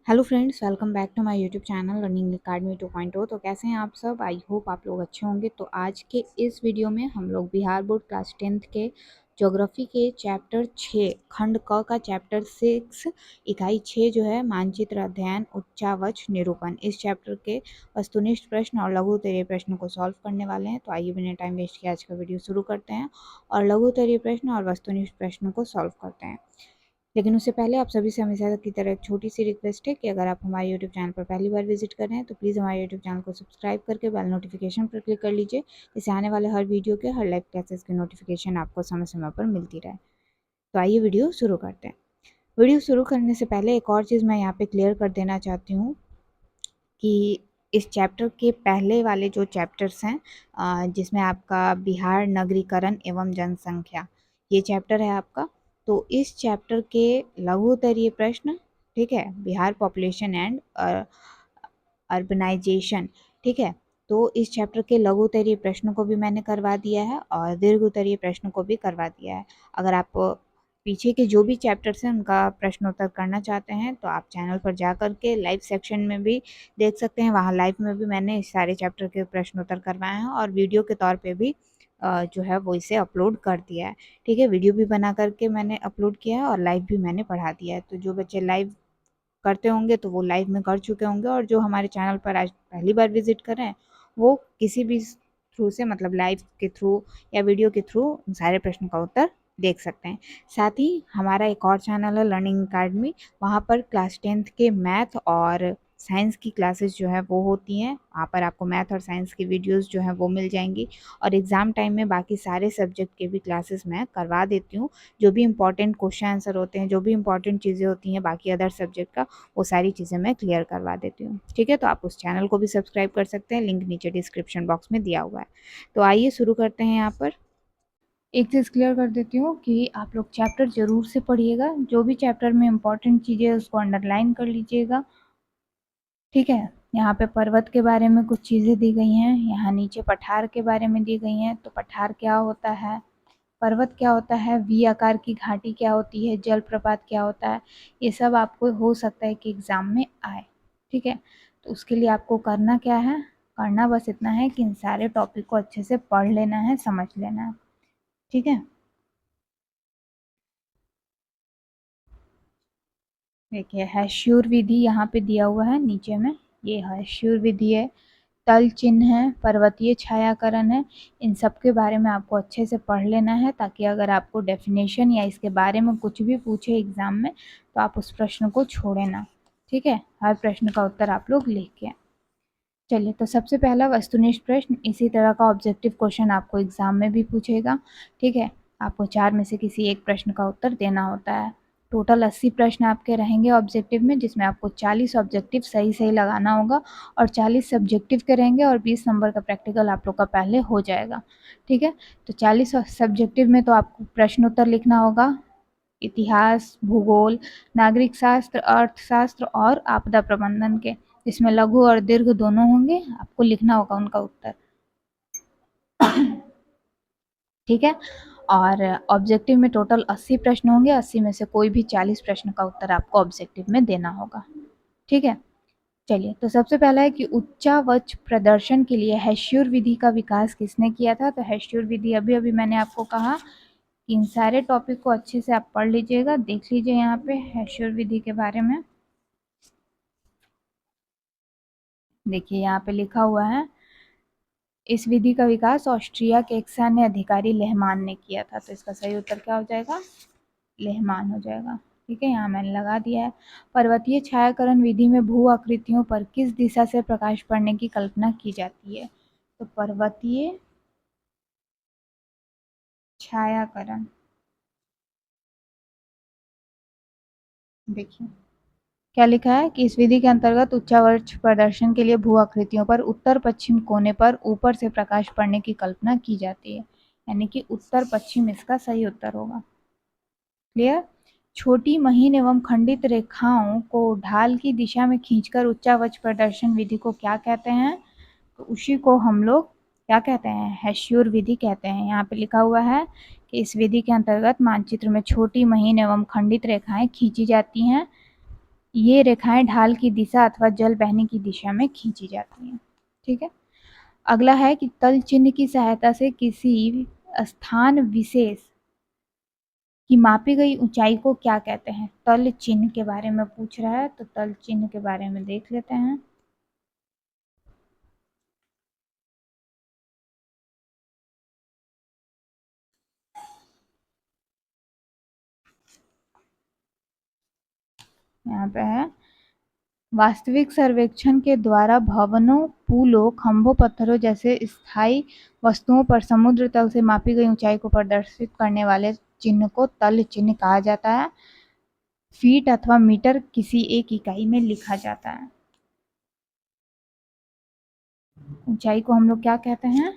Hello friends, welcome back to my YouTube channel learning academy 2.0। तो कैसे हैं आप सब? आई होप आप लोग अच्छे होंगे। तो आज के इस वीडियो में हम लोग बिहार बोर्ड क्लास 10th के ज्योग्राफी के चैप्टर 6 खंड क का चैप्टर 6 इकाई 6 जो है मानचित्र अध्ययन उच्चावच निरूपण, इस चैप्टर के वस्तुनिष्ठ प्रश्न और लघु उत्तरीय प्रश्न को सॉल्व करने वाले हैं। तो आइए बिना टाइम वेस्ट किए आज का वीडियो शुरू करते हैं और लघु उत्तरीय प्रश्न और वस्तुनिष्ठ प्रश्नों को सॉल्व करते हैं। लेकिन उससे पहले आप सभी से हमेशा की तरह एक छोटी सी रिक्वेस्ट है कि अगर आप हमारे यूट्यूब चैनल पर पहली बार विजिट कर रहे हैं तो प्लीज़ हमारे यूट्यूब चैनल को सब्सक्राइब करके बेल नोटिफिकेशन पर क्लिक कर लीजिए, जिससे आने वाले हर वीडियो के हर लाइव क्लासेस की नोटिफिकेशन आपको समय समय पर मिलती रहे। तो आइए वीडियो शुरू करते हैं। वीडियो शुरू करने से पहले एक और चीज़ मैं यहाँ पे क्लियर कर देना चाहती हूँ कि इस चैप्टर के पहले वाले जो चैप्टर्स हैं, जिसमें आपका बिहार नगरीकरण एवं जनसंख्या ये चैप्टर है आपका, तो इस चैप्टर के लघु उत्तरीय प्रश्न, ठीक है, बिहार पॉपुलेशन एंड अर्बनाइजेशन, ठीक है, तो इस चैप्टर के लघु उत्तरीय प्रश्नों को भी मैंने करवा दिया है और दीर्घ उत्तरीय प्रश्नों को भी करवा दिया है। अगर आप पीछे के जो भी चैप्टर्स हैं उनका प्रश्नोत्तर करना चाहते हैं तो आप चैनल पर जा कर के लाइव सेक्शन में भी देख सकते हैं। वहाँ लाइव में भी मैंने इस सारे चैप्टर के प्रश्नोत्तर करवाए हैं और वीडियो के तौर पे भी जो है वो इसे अपलोड कर दिया है। ठीक है, वीडियो भी बना करके मैंने अपलोड किया है और लाइव भी मैंने पढ़ा दिया है। तो जो बच्चे लाइव करते होंगे तो वो लाइव में कर चुके होंगे, और जो हमारे चैनल पर आज पहली बार विजिट कर रहे हैं वो किसी भी थ्रू से, मतलब लाइव के थ्रू या वीडियो के थ्रू सारे प्रश्नों का उत्तर देख सकते हैं। साथ ही हमारा एक और चैनल है लर्निंग अकेडमी, वहाँ पर क्लास 10th के मैथ और साइंस की क्लासेस जो है वो होती हैं। वहाँ पर आपको मैथ और साइंस की वीडियोस जो हैं वो मिल जाएंगी, और एग्ज़ाम टाइम में बाकी सारे सब्जेक्ट के भी क्लासेस मैं करवा देती हूँ। जो भी इंपॉर्टेंट क्वेश्चन आंसर होते हैं, जो भी इंपॉर्टेंट चीज़ें होती हैं बाकी अदर सब्जेक्ट का, वो सारी चीज़ें मैं क्लियर करवा देती हूँ। ठीक है, तो आप उस चैनल को भी सब्सक्राइब कर सकते हैं, लिंक नीचे डिस्क्रिप्शन बॉक्स में दिया हुआ है। तो आइए शुरू करते हैं। यहाँ पर एक चीज़ क्लियर कर देती हूँ कि आप लोग चैप्टर ज़रूर से पढ़िएगा, जो भी चैप्टर में इंपॉर्टेंट चीज़ें है उसको अंडरलाइन कर लीजिएगा। ठीक है, यहाँ पे पर्वत के बारे में कुछ चीज़ें दी गई हैं, यहाँ नीचे पठार के बारे में दी गई हैं। तो पठार क्या होता है, पर्वत क्या होता है, वी आकार की घाटी क्या होती है, जलप्रपात क्या होता है, ये सब आपको हो सकता है कि एग्ज़ाम में आए। ठीक है, तो उसके लिए आपको करना क्या है, करना बस इतना है कि इन सारे टॉपिक को अच्छे से पढ़ लेना है, समझ लेना है। ठीक है, देखिए हैश्योर विधि यहाँ पे दिया हुआ है नीचे में, ये हैश्योर विधि है, तल चिन्ह है, पर्वतीय छायाकरण है। इन सब के बारे में आपको अच्छे से पढ़ लेना है, ताकि अगर आपको डेफिनेशन या इसके बारे में कुछ भी पूछे एग्जाम में तो आप उस प्रश्न को छोड़े ना। ठीक है, हर प्रश्न का उत्तर आप लोग लिख के। चलिए, तो सबसे पहला वस्तुनिष्ठ प्रश्न, इसी तरह का ऑब्जेक्टिव क्वेश्चन आपको एग्जाम में भी पूछेगा। ठीक है, आपको 4 में से किसी एक प्रश्न का उत्तर देना होता है। टोटल 80 प्रश्न आपके रहेंगे ऑब्जेक्टिव में, जिसमें आपको 40 ऑब्जेक्टिव सही सही लगाना होगा और 40 सब्जेक्टिव के रहेंगे, और 20 नंबर का प्रैक्टिकल आप लोग का पहले हो जाएगा। ठीक है, तो 40 सब्जेक्टिव में तो आपको प्रश्नोत्तर लिखना होगा इतिहास, भूगोल, नागरिक शास्त्र, अर्थशास्त्र और आपदा प्रबंधन के, जिसमें लघु और दीर्घ दोनों होंगे, आपको लिखना होगा उनका उत्तर। ठीक है, और ऑब्जेक्टिव में टोटल 80 प्रश्न होंगे, 80 में से कोई भी 40 प्रश्न का उत्तर आपको ऑब्जेक्टिव में देना होगा। ठीक है, चलिए, तो सबसे पहला है कि उच्चावच प्रदर्शन के लिए हैश्योर विधि का विकास किसने किया था। तो हैश्योर विधि अभी अभी मैंने आपको कहा कि इन सारे टॉपिक को अच्छे से आप पढ़ लीजिएगा। देख लीजिए यहाँ पे हैश्योर विधि के बारे में, देखिए यहाँ पे लिखा हुआ है, इस विधि का विकास ऑस्ट्रिया के एक सैन्य अधिकारी लेहमान ने किया था। तो इसका सही उत्तर क्या हो जाएगा, लेहमान हो जाएगा। ठीक है, यहाँ मैंने लगा दिया है। पर्वतीय छायाकरण विधि में भू आकृतियों पर किस दिशा से प्रकाश पड़ने की कल्पना की जाती है। तो पर्वतीय छायाकरण, देखिए क्या लिखा है कि इस विधि के अंतर्गत उच्चावच प्रदर्शन के लिए भू आकृतियों पर उत्तर पश्चिम कोने पर ऊपर से प्रकाश पड़ने की कल्पना की जाती है, यानी कि उत्तर पश्चिम इसका सही उत्तर होगा। क्लियर। छोटी महीन एवं खंडित रेखाओं को ढाल की दिशा में खींचकर उच्चावच प्रदर्शन विधि को क्या कहते हैं। तो उसी को हम लोग क्या कहते हैं, हैश्योर विधि कहते हैं। यहाँ पे लिखा हुआ है कि इस विधि के अंतर्गत मानचित्र में छोटी महीन एवं खंडित रेखाएं खींची जाती हैं, ये रेखाएं ढाल की दिशा अथवा जल बहने की दिशा में खींची जाती हैं। ठीक है। अगला है कि तल चिन्ह की सहायता से किसी स्थान विशेष की मापी गई ऊंचाई को क्या कहते हैं। तल चिन्ह के बारे में पूछ रहा है, तो तल चिन्ह के बारे में देख लेते हैं। यहाँ पे है, वास्तविक सर्वेक्षण के द्वारा भवनों, पुलों, खंभों, पत्थरों जैसे स्थायी वस्तुओं पर समुद्र तल से मापी गई ऊंचाई को प्रदर्शित करने वाले चिन्ह को तल चिन्ह कहा जाता है। फीट अथवा मीटर किसी एक इकाई में लिखा जाता है। ऊंचाई को हम लोग क्या कहते हैं?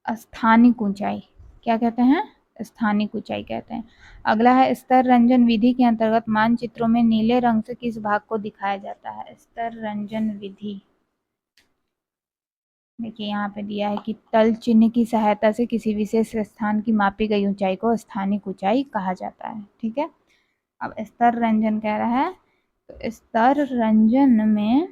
स्थानिक ऊंचाई। क्या कहते हैं? स्थानिक ऊंचाई कहते हैं। अगला है, स्तर रंजन विधि के अंतर्गत मानचित्रों में नीले रंग से किस भाग को दिखाया जाता है। स्तर रंजन विधि, देखिए यहाँ पे दिया है कि तल चिन्ह की सहायता से किसी विशेष स्थान की मापी गई ऊंचाई को स्थानिक ऊंचाई कहा जाता है। ठीक है। अब स्तर रंजन कह रहा है, तो स्तर रंजन में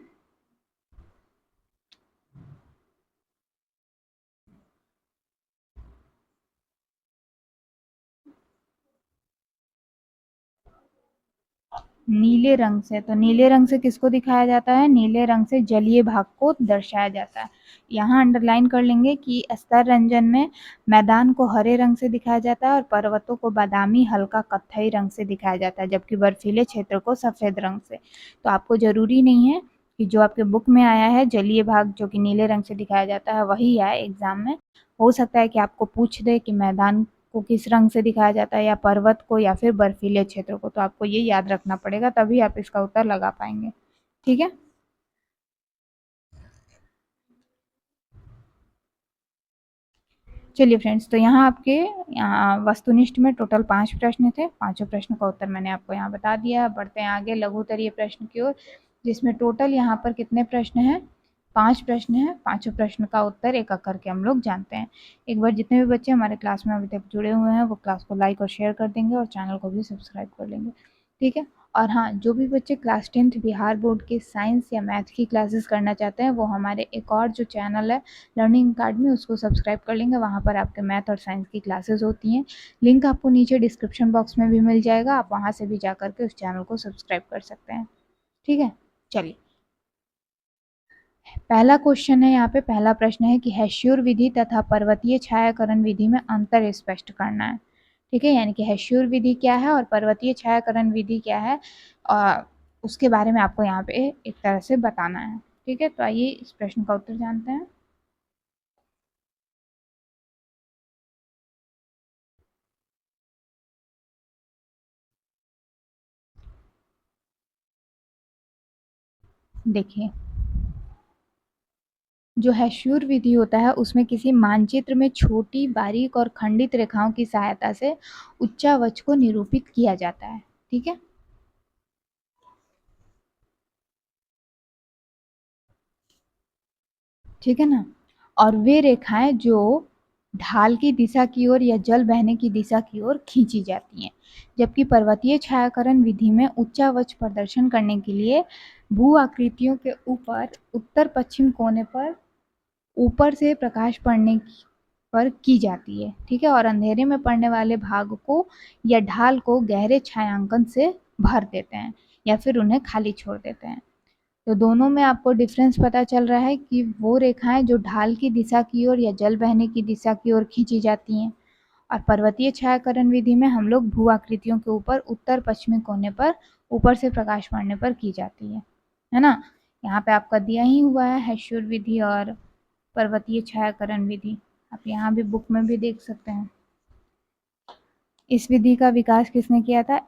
नीले रंग से, तो नीले रंग से किसको दिखाया जाता है? नीले रंग से जलीय भाग को दर्शाया जाता है। यहाँ अंडरलाइन कर लेंगे कि स्तर रंजन में मैदान को हरे रंग से दिखाया जाता है और पर्वतों को बादामी हल्का कत्थई रंग से दिखाया जाता है, जबकि बर्फीले क्षेत्र को सफेद रंग से। तो आपको जरूरी नहीं है कि जो आपके बुक में आया है जलीय भाग जो कि नीले रंग से दिखाया जाता है वही आए एग्जाम में। हो सकता है कि आपको पूछ दे कि मैदान को किस रंग से दिखाया जाता है, या पर्वत को, या फिर बर्फीले क्षेत्र को। तो आपको ये याद रखना पड़ेगा, तभी आप इसका उत्तर लगा पाएंगे। ठीक है। चलिए फ्रेंड्स, तो यहाँ आपके यहाँ वस्तुनिष्ठ में टोटल 5 प्रश्न थे। पांचों प्रश्न का उत्तर मैंने आपको यहाँ बता दिया है। बढ़ते हैं आगे लघुत्तरीय प्रश्न की ओर, जिसमें टोटल यहाँ पर कितने प्रश्न हैं? 5 प्रश्न हैं। पांचों प्रश्न का उत्तर एक एक करके हम लोग जानते हैं। एक बार जितने भी बच्चे हमारे क्लास में अभी तक जुड़े हुए हैं वो क्लास को लाइक और शेयर कर देंगे और चैनल को भी सब्सक्राइब कर लेंगे। ठीक है। और हाँ, जो भी बच्चे क्लास 10th बिहार बोर्ड के साइंस या मैथ की क्लासेस करना चाहते हैं वो हमारे एक और जो चैनल है लर्निंग अकाडमी, उसको सब्सक्राइब कर लेंगे। वहाँ पर आपके मैथ और साइंस की क्लासेस होती हैं। लिंक आपको नीचे डिस्क्रिप्शन बॉक्स में भी मिल जाएगा, आप वहाँ से भी जा करके उस चैनल को सब्सक्राइब कर सकते हैं। ठीक है। चलिए, पहला क्वेश्चन है यहाँ पे। पहला प्रश्न है कि हेस्यूर विधि तथा पर्वतीय छायाकरण विधि में अंतर स्पष्ट करना है। ठीक है, यानी कि हेस्यूर विधि क्या है और पर्वतीय छायाकरण विधि क्या है, और उसके बारे में आपको यहाँ पे एक तरह से बताना है। ठीक है, तो आइए इस प्रश्न का उत्तर जानते हैं। देखिए, जो हेस्यूर विधि होता है उसमें किसी मानचित्र में छोटी, बारीक और खंडित रेखाओं की सहायता से उच्चावच को निरूपित किया जाता है। ठीक है। ठीक है ना। और वे रेखाएं जो ढाल की दिशा की ओर या जल बहने की दिशा की ओर खींची जाती हैं, जबकि पर्वतीय छायाकरण विधि में उच्चावच प्रदर्शन करने के लिए भू आकृतियों के ऊपर उत्तर पश्चिम कोने पर ऊपर से प्रकाश पड़ने पर की जाती है। ठीक है। और अंधेरे में पड़ने वाले भाग को या ढाल को गहरे छायांकन से भर देते हैं या फिर उन्हें खाली छोड़ देते हैं। तो दोनों में आपको डिफरेंस पता चल रहा है कि वो रेखाएं जो ढाल की दिशा की ओर या जल बहने की दिशा की ओर खींची जाती हैं, और पर्वतीय छायाकरण विधि में हम लोग भू आकृतियों के ऊपर उत्तर पश्चिमी कोने पर ऊपर से प्रकाश पड़ने पर की जाती है ना। यहाँ पे आपका दिया ही हुआ है हेस्यूर विधि और पर्वतीय छायाकरण विधि, आप यहाँ भी बुक में भी देख सकते हैं। इस विधि का विकास किसने किया था?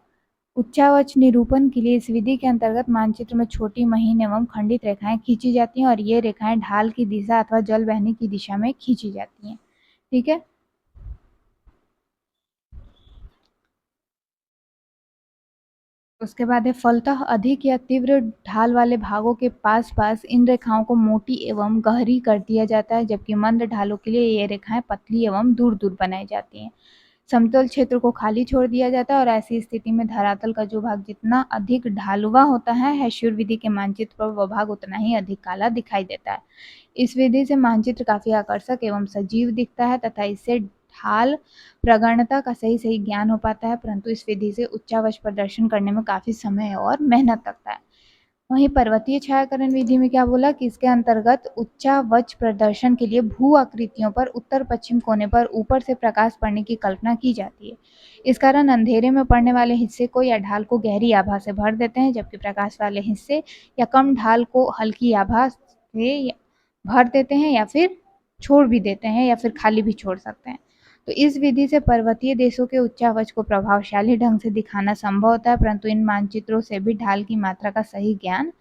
उच्चावच निरूपण के लिए इस विधि के अंतर्गत मानचित्र में छोटी, महीन एवं खंडित रेखाएं खींची जाती हैं और ये रेखाएं ढाल की दिशा अथवा जल बहने की दिशा में खींची जाती हैं। ठीक है। उसके बाद है फलतः अधिक या तीव्र ढाल वाले भागों के पास-पास इन रेखाओं को मोटी एवं गहरी कर दिया जाता है, जबकि मंद ढालों के लिए ये रेखाएं पतली एवं दूर-दूर बनाई जाती हैं। समतल क्षेत्र को खाली छोड़ दिया जाता है और ऐसी स्थिति में धरातल का जो भाग जितना अधिक ढालुवा होता है, हेस्यूर विधि के मानचित्र पर वह भाग उतना ही अधिक काला दिखाई देता है। इस विधि से मानचित्र काफी आकर्षक एवं सजीव दिखता है तथा इससे ढाल प्रगणता का सही ज्ञान हो पाता है, परंतु इस विधि से उच्चावच प्रदर्शन करने में काफी समय और मेहनत लगता है। वहीं पर्वतीय छायाकरण विधि में क्या बोला कि इसके अंतर्गत उच्चावच प्रदर्शन के लिए भू आकृतियों पर उत्तर पश्चिम कोने पर ऊपर से प्रकाश पड़ने की कल्पना की जाती है। इस कारण अंधेरे में पड़ने वाले हिस्से को या ढाल को गहरी आभा से भर देते हैं, जबकि प्रकाश वाले हिस्से या कम ढाल को हल्की आभा से भर देते हैं या फिर छोड़ भी देते हैं या फिर खाली भी छोड़ सकते हैं। तो इस विधि से पर्वतीय देशों के उच्चावच को प्रभावशाली ढंग से दिखाना संभव होता है, परंतु इन मानचित्रों से भी ढाल की मात्रा का सही ज्ञान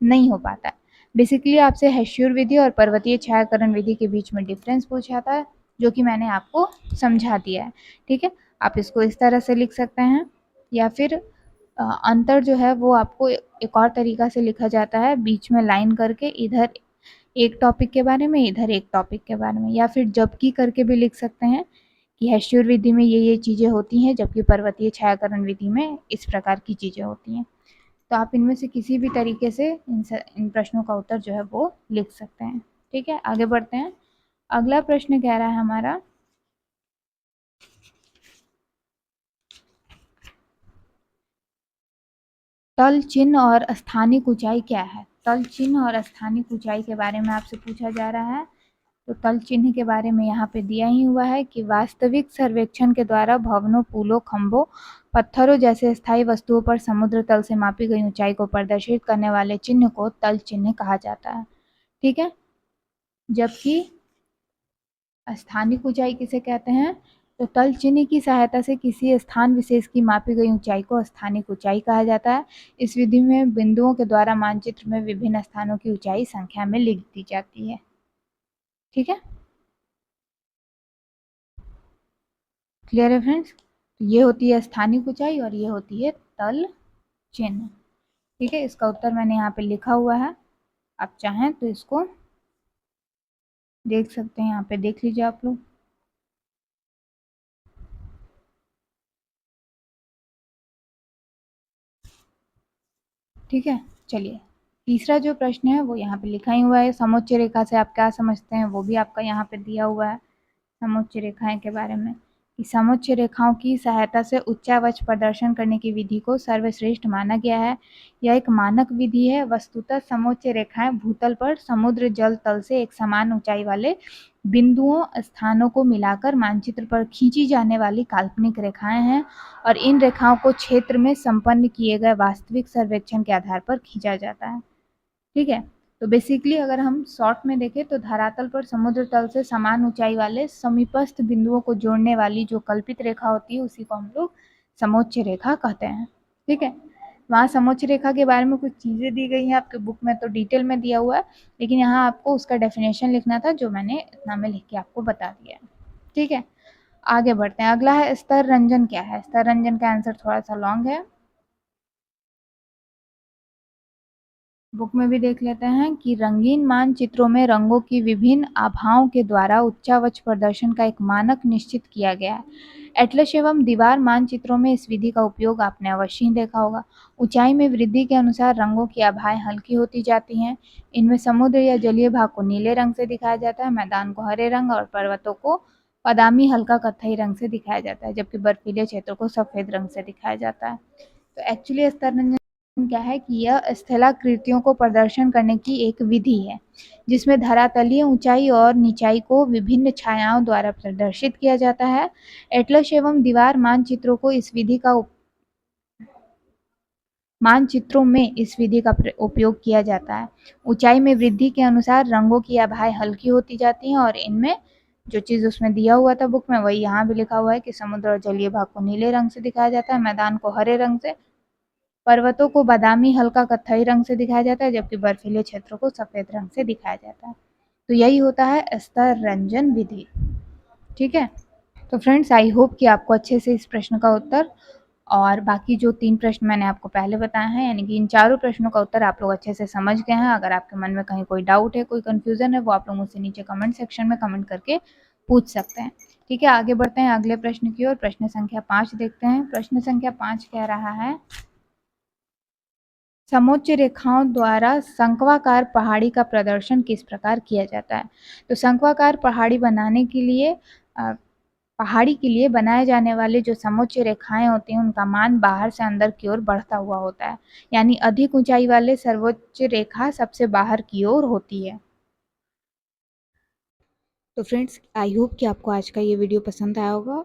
नहीं हो पाता है। बेसिकली आपसे हेस्यूर विधि और पर्वतीय छायाकरण विधि के बीच में डिफरेंस पूछा था, जो कि मैंने आपको समझा दिया है। ठीक है, आप इसको इस तरह से लिख सकते हैं या फिर अंतर जो है वो आपको एक और तरीका से लिखा जाता है, बीच में लाइन करके इधर एक टॉपिक के बारे में, इधर एक टॉपिक के बारे में, या फिर जबकि करके भी लिख सकते हैं कि हेस्यूर विधि में ये चीज़ें होती हैं, जबकि पर्वतीय छायाकरण विधि में इस प्रकार की चीज़ें होती हैं। तो आप इनमें से किसी भी तरीके से इन प्रश्नों का उत्तर जो है वो लिख सकते हैं। ठीक है, आगे बढ़ते हैं। अगला प्रश्न कह रहा है हमारा, तल चिन्ह और स्थानिक ऊंचाई क्या है? तल चिन्ह और स्थानिक ऊंचाई के बारे में आपसे पूछा जा रहा है। तो तल चिन्ह के बारे में यहाँ पे दिया ही हुआ है कि वास्तविक सर्वेक्षण के द्वारा भवनों, पुलों, खंभों, पत्थरों जैसे स्थायी वस्तुओं पर समुद्र तल से मापी गई ऊंचाई को प्रदर्शित करने वाले चिन्ह को तल चिन्ह कहा जाता है। ठीक है, जबकि स्थानिक ऊंचाई किसे कहते हैं? तो तल चिन्ह की सहायता से किसी स्थान विशेष की मापी गई ऊंचाई को स्थानिक ऊंचाई कहा जाता है। इस विधि में बिंदुओं के द्वारा मानचित्र में विभिन्न स्थानों की ऊंचाई संख्या में लिख दी जाती है। ठीक है, क्लियर है फ्रेंड्स? ये होती है स्थानिक ऊंचाई और ये होती है तल चिन्ह। ठीक है, इसका उत्तर मैंने यहाँ पे लिखा हुआ है, आप चाहें तो इसको देख सकते हैं, यहाँ पे देख लीजिए आप लोग। ठीक है, चलिए तीसरा जो प्रश्न है वो यहाँ पे लिखा ही हुआ है। समोच्च रेखा से आप क्या समझते हैं वो भी आपका यहाँ पे दिया हुआ है। समोच्च रेखाएं के बारे में कि समोच्च रेखाओं की सहायता से उच्चावच प्रदर्शन करने की विधि को सर्वश्रेष्ठ माना गया है। यह एक मानक विधि है। वस्तुतः समोच्च रेखाएं भूतल पर समुद्र जल तल से एक समान ऊंचाई वाले बिंदुओं स्थानों को मिलाकर मानचित्र पर खींची जाने वाली काल्पनिक रेखाएं हैं और इन रेखाओं को क्षेत्र में संपन्न किए गए वास्तविक सर्वेक्षण के आधार पर खींचा जाता है। ठीक है, तो बेसिकली अगर हम शॉर्ट में देखें तो धरातल पर समुद्र तल से समान ऊंचाई वाले समीपस्थ बिंदुओं को जोड़ने वाली जो कल्पित रेखा होती है उसी को हम लोग समोच्च रेखा कहते हैं। ठीक है, वहाँ समोच्च रेखा के बारे में कुछ चीज़ें दी गई हैं आपके बुक में, तो डिटेल में दिया हुआ है, लेकिन यहाँ आपको उसका डेफिनेशन लिखना था जो मैंने इतना में लिख के आपको बता दिया है। ठीक है, आगे बढ़ते हैं। अगला है स्तर रंजन क्या है? स्तर रंजन का आंसर थोड़ा सा लॉन्ग है, बुक में भी देख लेते हैं कि रंगीन मानचित्रों में रंगों की विभिन्न आभाओं के द्वारा उच्चावच प्रदर्शन का एक मानक निश्चित किया गया है। एटलस एवं दीवार मानचित्रों में इस विधि का उपयोग आपने अवश्य ही देखा होगा। ऊंचाई में वृद्धि के अनुसार रंगों की आभाएं हल्की होती जाती हैं। इनमें समुद्र या जलीय भाग को नीले रंग से दिखाया जाता है, मैदान को हरे रंग और पर्वतों को बादामी हल्का कत्थई रंग से दिखाया जाता है, जबकि बर्फीले क्षेत्रों को सफेद रंग से दिखाया जाता है। तो एक्चुअली स्तर क्या है कि यह स्थलाकृतियों को प्रदर्शन करने की एक विधि है जिसमें धरातलीय ऊंचाई और निचाई को विभिन्न छायाओं द्वारा प्रदर्शित किया जाता है। एटलस एवं दीवार मानचित्रों को इस विधि का मानचित्रों में इस विधि का उपयोग किया जाता है। ऊंचाई में वृद्धि के अनुसार रंगों की आभाएं हल्की होती जाती हैं और इनमें जो चीज़ उसमें दिया हुआ था बुक में वही यहाँ भी लिखा हुआ है कि समुद्र और जलीय भाग को नीले रंग से दिखाया जाता है, मैदान को हरे रंग से, पर्वतों को बादामी हल्का कत्थई रंग से दिखाया जाता है, जबकि बर्फीले क्षेत्रों को सफेद रंग से दिखाया जाता है। तो यही होता है स्तर रंजन विधि। ठीक है, तो फ्रेंड्स आई होप कि आपको अच्छे से इस प्रश्न का उत्तर और बाकी जो 3 प्रश्न मैंने आपको पहले बताए हैं, यानी कि इन चारों प्रश्नों का उत्तर आप लोग अच्छे से समझ गए हैं। अगर आपके मन में कहीं कोई डाउट है, कोई कन्फ्यूज़न है, वो आप लोग मुझसे नीचे कमेंट सेक्शन में कमेंट करके पूछ सकते हैं। ठीक है, आगे बढ़ते हैं अगले प्रश्न की ओर। प्रश्न संख्या 5 देखते हैं। प्रश्न संख्या 5 कह रहा है, समोच्च रेखाओं द्वारा शंक्वाकार पहाड़ी का प्रदर्शन किस प्रकार किया जाता है? तो शंक्वाकार पहाड़ी बनाने के लिए पहाड़ी के लिए बनाए जाने वाले जो समोच्च रेखाएं होती हैं, उनका मान बाहर से अंदर की ओर बढ़ता हुआ होता है, यानी अधिक ऊंचाई वाले सर्वोच्च रेखा सबसे बाहर की ओर होती है। तो फ्रेंड्स, आई होप कि आपको आज का ये वीडियो पसंद आया होगा,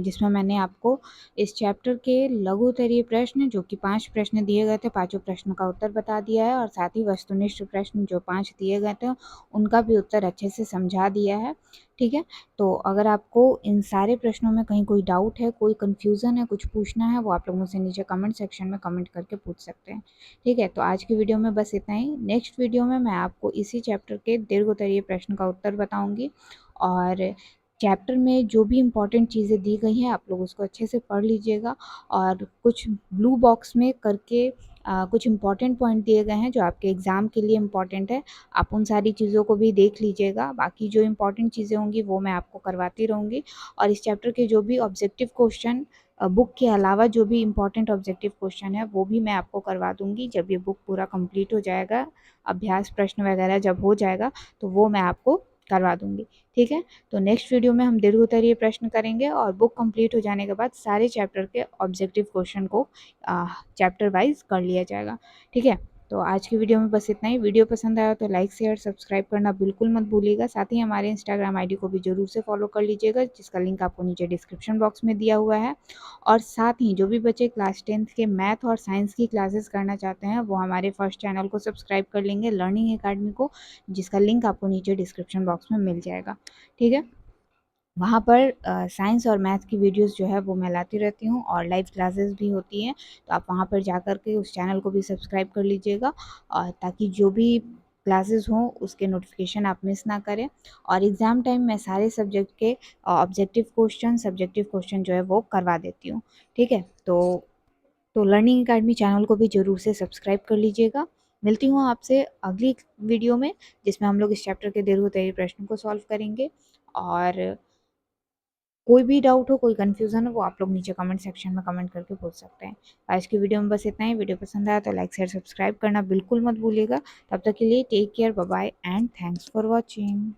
जिसमें मैंने आपको इस चैप्टर के लघु उत्तरीय प्रश्न, जो कि 5 प्रश्न दिए गए थे, पाँचों प्रश्नों का उत्तर बता दिया है, और साथ ही वस्तुनिष्ठ प्रश्न जो 5 दिए गए थे उनका भी उत्तर अच्छे से समझा दिया है। ठीक है, तो अगर आपको इन सारे प्रश्नों में कहीं कोई डाउट है, कोई कन्फ्यूज़न है, कुछ पूछना है, वो आप लोग मुझसे नीचे कमेंट सेक्शन में कमेंट करके पूछ सकते हैं। ठीक है, तो आज की वीडियो में बस इतना ही। नेक्स्ट वीडियो में मैं आपको इसी चैप्टर के दीर्घ उत्तरीय प्रश्न का उत्तर बताऊँगी, और चैप्टर में जो भी इम्पोर्टेंट चीज़ें दी गई हैं, आप लोग उसको अच्छे से पढ़ लीजिएगा, और कुछ ब्लू बॉक्स में करके कुछ इम्पोर्टेंट पॉइंट दिए गए हैं जो आपके एग्ज़ाम के लिए इम्पोर्टेंट है, आप उन सारी चीज़ों को भी देख लीजिएगा। बाकी जो इम्पोर्टेंट चीज़ें होंगी वो मैं आपको करवाती रहूँगी, और इस चैप्टर के जो भी ऑब्जेक्टिव क्वेश्चन, बुक के अलावा जो भी इम्पोर्टेंट ऑब्जेक्टिव क्वेश्चन है, वो भी मैं आपको करवा दूँगी जब ये बुक पूरा कंप्लीट हो जाएगा, अभ्यास प्रश्न वगैरह जब हो जाएगा तो वो मैं आपको करवा दूँगी। ठीक है, तो नेक्स्ट वीडियो में हम दीर्घ उत्तरीय प्रश्न करेंगे, और बुक कंप्लीट हो जाने के बाद सारे चैप्टर के ऑब्जेक्टिव क्वेश्चन को चैप्टर वाइज कर लिया जाएगा। ठीक है, तो आज की वीडियो में बस इतना ही। वीडियो पसंद आया तो लाइक शेयर सब्सक्राइब करना बिल्कुल मत भूलिएगा। साथ ही हमारे इंस्टाग्राम आईडी को भी ज़रूर से फॉलो कर लीजिएगा, जिसका लिंक आपको नीचे डिस्क्रिप्शन बॉक्स में दिया हुआ है। और साथ ही जो भी बच्चे क्लास 10th के मैथ और साइंस की क्लासेस करना चाहते हैं, वो हमारे फर्स्ट चैनल को सब्सक्राइब कर लेंगे, लर्निंग अकेडमी को, जिसका लिंक आपको नीचे डिस्क्रिप्शन बॉक्स में मिल जाएगा। ठीक है, वहाँ पर साइंस और मैथ की वीडियोस जो है वो मैं लाती रहती हूँ, और लाइव क्लासेस भी होती हैं, तो आप वहाँ पर जा कर के उस चैनल को भी सब्सक्राइब कर लीजिएगा, और ताकि जो भी क्लासेस हों उसके नोटिफिकेशन आप मिस ना करें। और एग्ज़ाम टाइम मैं सारे सब्जेक्ट के सब्जेक्टिव क्वेश्चन जो है वो करवा देती हूँ। ठीक है, तो लर्निंग अकेडमी चैनल को भी ज़रूर से सब्सक्राइब कर लीजिएगा। मिलती हूँ आपसे अगली वीडियो में, जिसमें हम लोग इस चैप्टर के दीर्घ उत्तरीय प्रश्न को सॉल्व करेंगे, और कोई भी डाउट हो, कोई कन्फ्यूज़न हो, वो आप लोग नीचे कमेंट सेक्शन में कमेंट करके पूछ सकते हैं। आज की वीडियो में बस इतना ही। वीडियो पसंद आया तो लाइक शेयर सब्सक्राइब करना बिल्कुल मत भूलिएगा। तब तक के लिए take care, bye bye and thanks for watching.